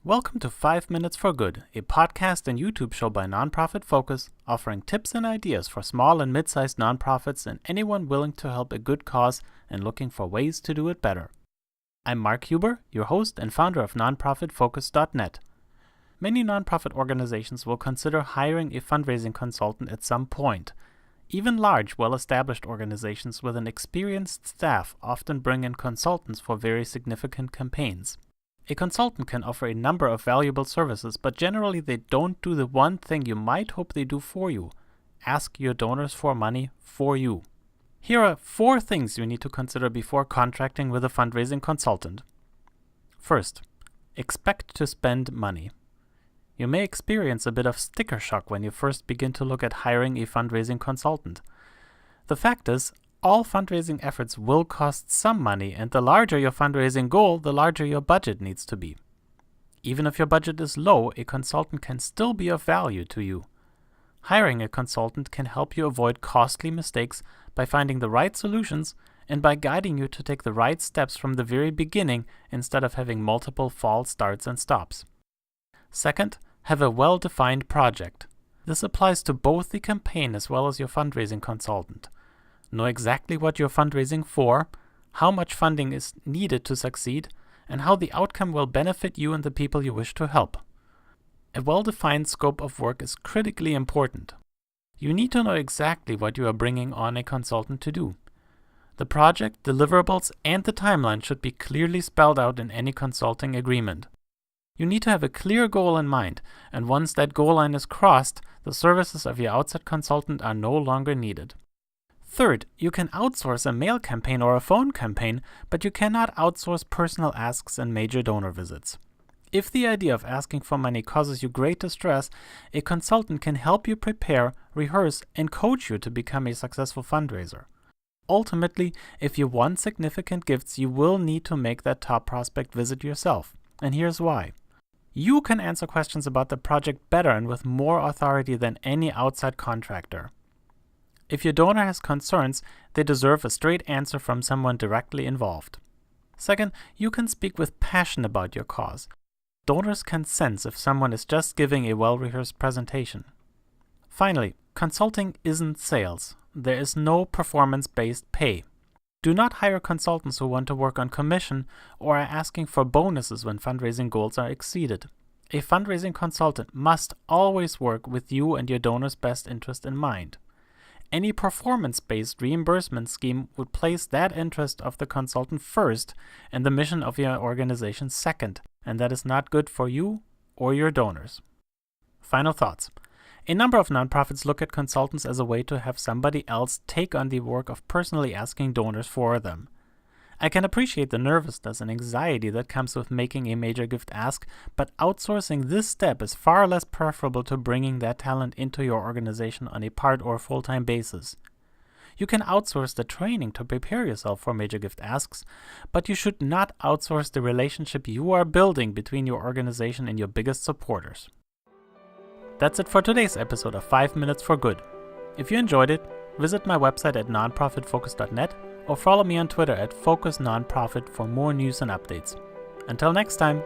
Welcome to 5 Minutes for Good, a podcast and YouTube show by Nonprofit Focus, offering tips and ideas for small and mid-sized nonprofits and anyone willing to help a good cause and looking for ways to do it better. I'm Mark Huber, your host and founder of nonprofitfocus.net. Many nonprofit organizations will consider hiring a fundraising consultant at some point. Even large, well-established organizations with an experienced staff often bring in consultants for very significant campaigns. A consultant can offer a number of valuable services, but generally they don't do the one thing you might hope they do for you: ask your donors for money for you. Here are 4 things you need to consider before contracting with a fundraising consultant. First, expect to spend money. You may experience a bit of sticker shock when you first begin to look at hiring a fundraising consultant. The fact is, all fundraising efforts will cost some money, and the larger your fundraising goal, the larger your budget needs to be. Even if your budget is low, a consultant can still be of value to you. Hiring a consultant can help you avoid costly mistakes by finding the right solutions and by guiding you to take the right steps from the very beginning instead of having multiple false starts and stops. Second, have a well-defined project. This applies to both the campaign as well as your fundraising consultant. Know exactly what you're fundraising for, how much funding is needed to succeed, and how the outcome will benefit you and the people you wish to help. A well-defined scope of work is critically important. You need to know exactly what you are bringing on a consultant to do. The project, deliverables, and the timeline should be clearly spelled out in any consulting agreement. You need to have a clear goal in mind, and once that goal line is crossed, the services of your outside consultant are no longer needed. Third, you can outsource a mail campaign or a phone campaign, but you cannot outsource personal asks and major donor visits. If the idea of asking for money causes you great distress, a consultant can help you prepare, rehearse, and coach you to become a successful fundraiser. Ultimately, if you want significant gifts, you will need to make that top prospect visit yourself. And here's why. You can answer questions about the project better and with more authority than any outside contractor. If your donor has concerns, they deserve a straight answer from someone directly involved. Second, you can speak with passion about your cause. Donors can sense if someone is just giving a well-rehearsed presentation. Finally, consulting isn't sales. There is no performance-based pay. Do not hire consultants who want to work on commission or are asking for bonuses when fundraising goals are exceeded. A fundraising consultant must always work with you and your donor's best interest in mind. Any performance-based reimbursement scheme would place that interest of the consultant first and the mission of your organization second, and that is not good for you or your donors. Final thoughts. A number of nonprofits look at consultants as a way to have somebody else take on the work of personally asking donors for them. I can appreciate the nervousness and anxiety that comes with making a major gift ask, but outsourcing this step is far less preferable to bringing that talent into your organization on a part or full-time basis. You can outsource the training to prepare yourself for major gift asks, but you should not outsource the relationship you are building between your organization and your biggest supporters. That's it for today's episode of 5 Minutes for Good. If you enjoyed it, visit my website at nonprofitfocus.net or follow me on Twitter at FocusNonprofit for more news and updates. Until next time.